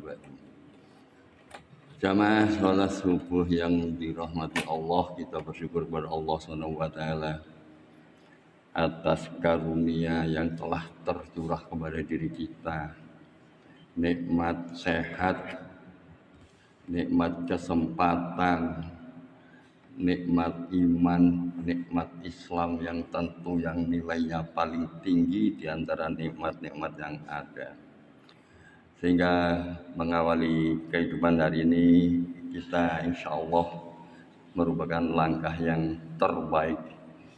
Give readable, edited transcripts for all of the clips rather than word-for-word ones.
ba'du. Jamaah sholat subuh yang dirahmati Allah, kita bersyukur kepada Allah SWT atas karunia yang telah tercurah kepada diri kita. Nikmat sehat, nikmat kesempatan, nikmat iman, nikmat Islam yang tentu yang nilainya paling tinggi di antara nikmat-nikmat yang ada. Sehingga mengawali kehidupan hari ini kita insya Allah merupakan langkah yang terbaik,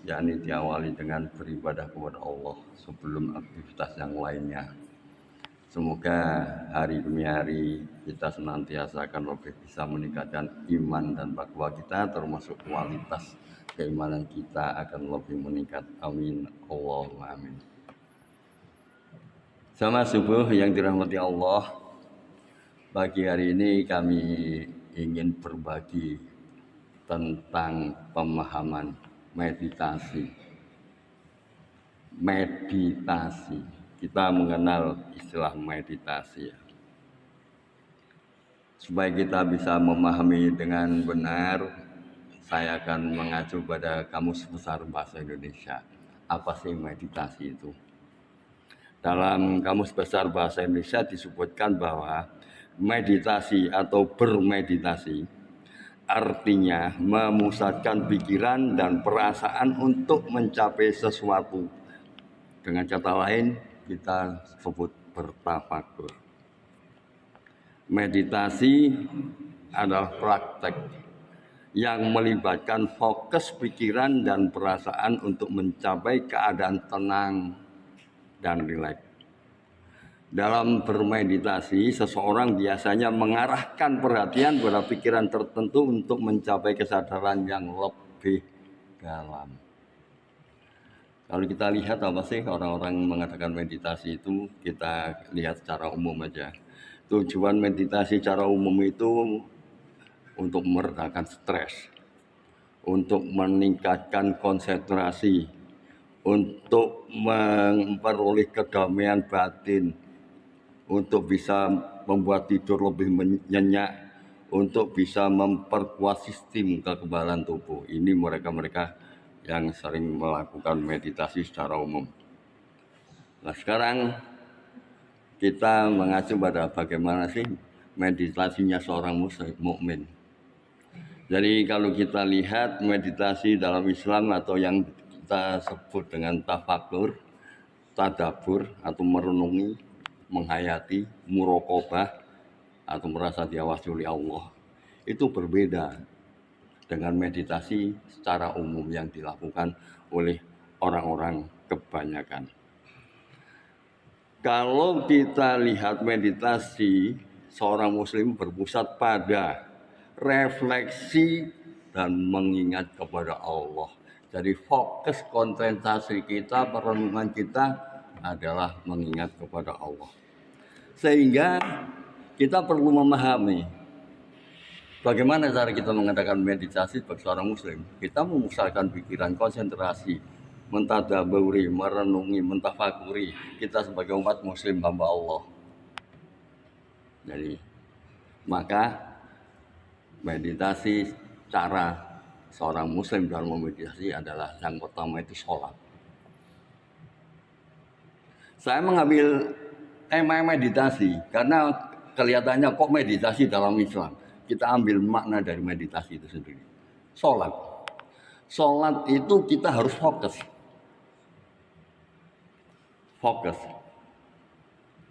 yakni diawali dengan beribadah kepada Allah sebelum aktivitas yang lainnya. Semoga hari demi hari kita senantiasa akan lebih bisa meningkatkan iman dan takwa kita, termasuk kualitas keimanan kita akan lebih meningkat. Amin. Allahumma amin. Sama subuh yang dirahmati Allah, pagi hari ini kami ingin berbagi tentang pemahaman meditasi. Kita mengenal istilah meditasi ya. Supaya kita bisa memahami dengan benar, saya akan mengacu pada Kamus Besar Bahasa Indonesia. Apa sih meditasi itu? Dalam Kamus Besar Bahasa Indonesia disebutkan bahwa meditasi atau bermeditasi artinya memusatkan pikiran dan perasaan untuk mencapai sesuatu. Dengan kata lain, kita sebut bertafakur. Meditasi adalah praktek yang melibatkan fokus pikiran dan perasaan untuk mencapai keadaan tenang dan rileks. Dalam bermeditasi, seseorang biasanya mengarahkan perhatian pada pikiran tertentu untuk mencapai kesadaran yang lebih dalam. Kalau kita lihat apa sih orang-orang mengatakan meditasi itu, kita lihat secara umum aja. Tujuan meditasi secara umum itu untuk meredakan stres, untuk meningkatkan konsentrasi, untuk memperoleh kedamaian batin, untuk bisa membuat tidur lebih nyenyak, untuk bisa memperkuat sistem kekebalan tubuh. Ini mereka-mereka yang sering melakukan meditasi secara umum. Nah, sekarang kita mengacu pada bagaimana sih meditasinya seorang mukmin. Jadi kalau kita lihat meditasi dalam Islam atau yang kita sebut dengan tafakur, tadabur atau merenungi, menghayati, muraqabah atau merasa diawasi oleh Allah, itu berbeda dengan meditasi secara umum yang dilakukan oleh orang-orang kebanyakan. Kalau kita lihat meditasi, seorang muslim berpusat pada refleksi dan mengingat kepada Allah. Jadi fokus konsentrasi kita, perenungan kita adalah mengingat kepada Allah. Sehingga kita perlu memahami bagaimana cara kita mengadakan meditasi bagi seorang muslim. Kita memusatkan pikiran, konsentrasi, mentadaburi, merenungi, mentafakuri. Kita sebagai umat muslim hamba Allah. Jadi maka meditasi, cara seorang muslim dalam memeditasi adalah yang pertama itu sholat. Saya mengambil tema meditasi karena kelihatannya kok meditasi dalam Islam. Kita ambil makna dari meditasi itu sendiri. Sholat. Sholat itu kita harus fokus.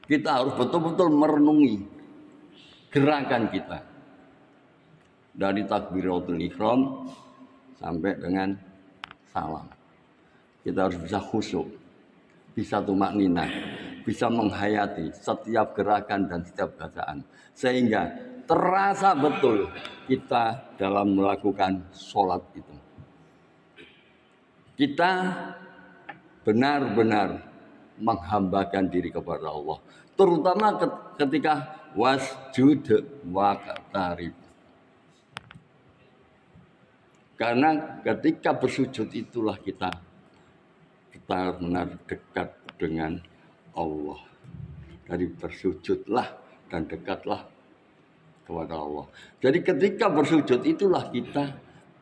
Kita harus betul-betul merenungi gerakan kita. Dari takbiratul ihram sampai dengan salam. Kita harus bisa khusyuk, bisa tumakninah, bisa menghayati setiap gerakan dan setiap bacaan. Sehingga terasa betul kita dalam melakukan sholat itu. Kita benar-benar menghambakan diri kepada Allah. Terutama ketika wasjud waqtarib. Karena ketika bersujud itulah kita benar-benar dekat dengan Allah. Dari bersujudlah dan dekatlah kepada Allah. Jadi ketika bersujud itulah kita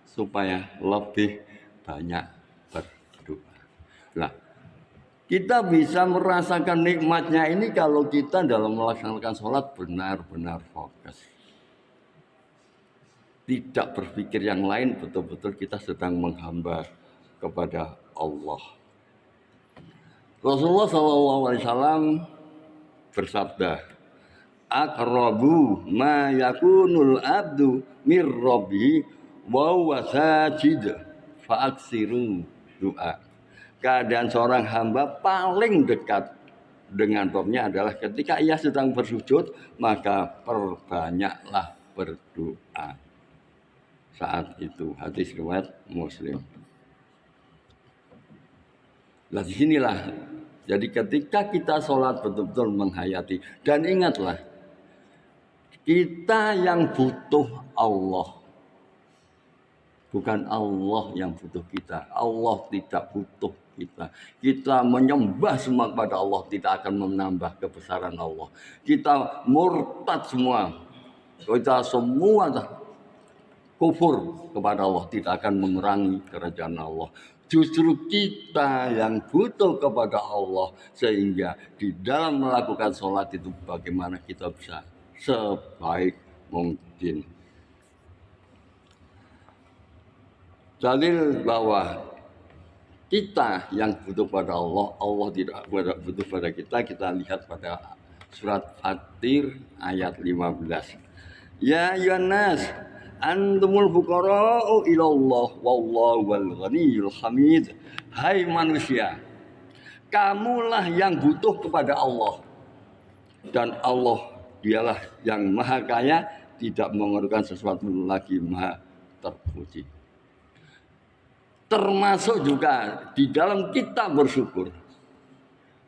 supaya lebih banyak berdoa. Nah, kita bisa merasakan nikmatnya ini kalau kita dalam melaksanakan sholat benar-benar fokus. Tidak berpikir yang lain, betul-betul kita sedang menghamba kepada Allah. Rasulullah SAW bersabda, aqrabu ma yakunul abdu mir rabbi wa huwa sajid fa aksiru doa. Keadaan seorang hamba paling dekat dengan Rabb-nya adalah ketika ia sedang bersujud, maka perbanyaklah berdoa saat itu. Hadis riwayat Muslim. Nah, disinilah. Jadi ketika kita sholat betul-betul menghayati. Dan ingatlah, kita yang butuh Allah. Bukan Allah yang butuh kita. Allah tidak butuh kita. Kita menyembah semua kepada Allah. Tidak akan menambah kebesaran Allah. Kita murtad semua. Kita semua kufur kepada Allah. Tidak akan mengurangi kerajaan Allah. Justru kita yang butuh kepada Allah. Sehingga di dalam melakukan sholat itu bagaimana kita bisa sebaik mungkin. Dalil bahwa kita yang butuh pada Allah, Allah tidak butuh pada kita. Kita lihat pada surat Fatir ayat 15. Ya ayyuhannas antumul fuqara'u ilallah wallahu wal ghaniyyul hamid. Hai manusia, kamulah yang butuh kepada Allah. Dan Allah dialah yang maha kaya, tidak memerlukan sesuatu lagi, maha terpuji. Termasuk juga di dalam kita bersyukur.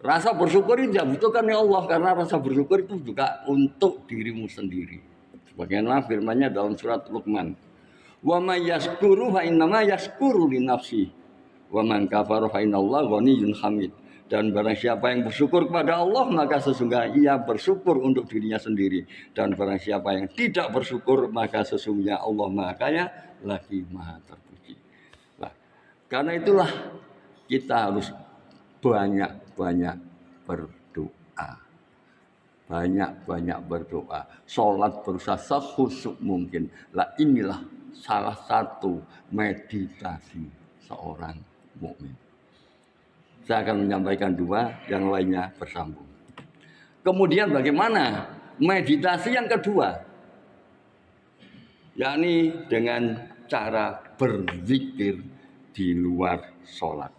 Rasa bersyukur itu dibutuhkan oleh Allah, karena rasa bersyukur itu juga untuk dirimu sendiri. Sebagaimana firman-Nya dalam surat Luqman. Wa may yashkuru fa innama yashkuru li nafsi. Wa man kafara fa innallaha ghaniyyun hamid. Dan barang siapa yang bersyukur kepada Allah, maka sesungguhnya ia bersyukur untuk dirinya sendiri. Dan barang siapa yang tidak bersyukur, maka sesungguhnya Allah Maha Kaya lagi Maha Terpuji. Karena itulah kita harus banyak-banyak berdoa. Banyak-banyak berdoa. Sholat berusaha sekhusyuk mungkin. Lah inilah salah satu meditasi seorang mukmin. Saya akan menyampaikan dua, yang lainnya bersambung. Kemudian bagaimana meditasi yang kedua? Yakni dengan cara berzikir di luar sholat.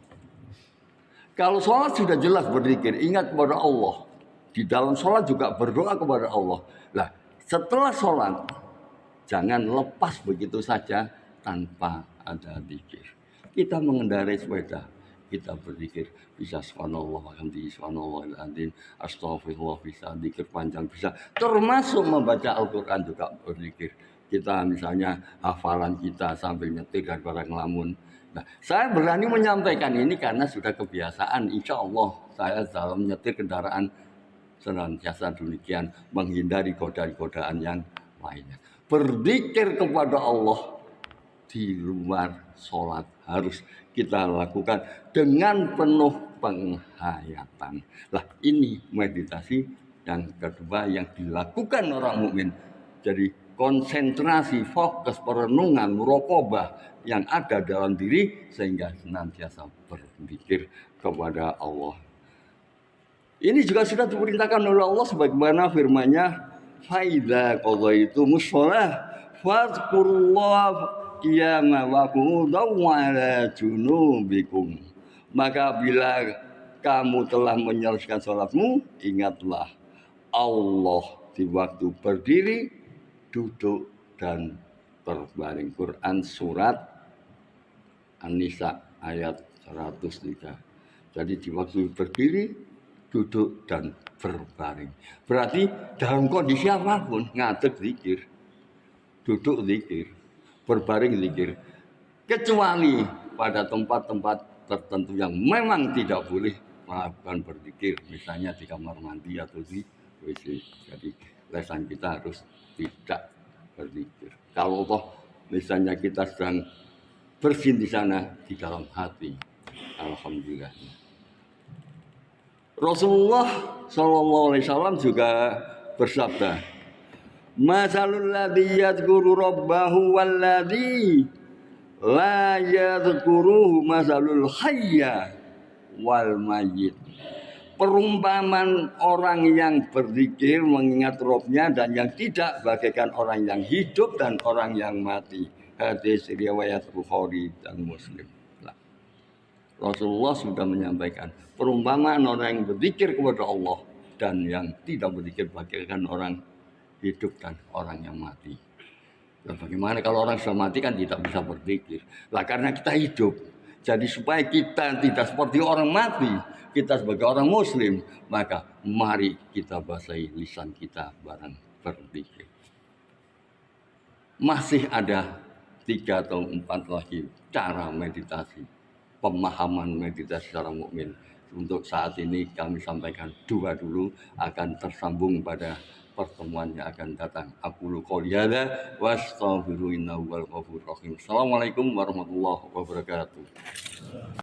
Kalau sholat sudah jelas berzikir, ingat kepada Allah. Di dalam sholat juga berdoa kepada Allah. Nah, setelah sholat, jangan lepas begitu saja tanpa ada zikir. Kita mengendarai sepeda, kita berzikir, bisa subhanallah alhamdulillah subhanallah alazim, astagfirullah, bisa zikir panjang, bisa termasuk membaca Al-Qur'an juga berzikir. Kita misalnya hafalan kita sambil nyetir dan barang ngelamun. Nah, saya berani menyampaikan ini karena sudah kebiasaan. Insya Allah saya dalam menyetir kendaraan senantiasa demikian, menghindari godaan-godaan yang lainnya. Berzikir kepada Allah di luar sholat harus kita lakukan dengan penuh penghayatan. Lah ini meditasi yang kedua yang dilakukan orang mukmin. Jadi konsentrasi, fokus, perenungan, muraqabah yang ada dalam diri sehingga senantiasa berzikir kepada Allah. Ini juga sudah diperintahkan oleh Allah sebagaimana firman-Nya, fa idza qadaytumus shalah fadhkurullaha qiyaman wa qu'udan wa 'ala junubikum. Maka bila kamu telah menyelesaikan salatmu, ingatlah Allah di waktu berdiri, duduk dan berbaring. Quran surat An-Nisa ayat 103. Jadi di waktu berdiri, duduk dan berbaring. Berarti dalam kondisi apapun ngadeg zikir, duduk zikir, berbaring zikir. Kecuali pada tempat-tempat tertentu yang memang tidak boleh melakukan berzikir, misalnya di kamar mandi atau di Jadi lisan kita harus tidak berzikir. Kalau toh misalnya kita sedang bersin di sana di dalam hati, alhamdulillah. Rasulullah Shallallahu Alaihi Wasallam juga bersabda, "Masalul ladzi yadhkuru rabbahu wal ladzi la yadhkuruhu masalul hayya wal mayyit." Perumpamaan orang yang berzikir mengingat Rabb-nya dan yang tidak bagaikan orang yang hidup dan orang yang mati. Hadis riwayat Bukhari dan Muslim. Nah, Rasulullah sudah menyampaikan perumpamaan orang yang berzikir kepada Allah dan yang tidak berzikir bagaikan orang hidup dan orang yang mati. Nah, bagaimana kalau orang sudah mati kan tidak bisa berzikir? Lah karena kita hidup. Jadi supaya kita tidak seperti orang mati, kita sebagai orang muslim, maka mari kita basahi lisan kita bareng berzikir. Masih ada 3 atau 4 lagi cara meditasi, pemahaman meditasi secara mukmin. Untuk saat ini kami sampaikan 2 dulu, akan tersambung pada pertemuan yang akan datang. Aqulu qouli hadza wa astaghfiru innahu wal ghafurur rahim. Assalamualaikum warahmatullahi wabarakatuh.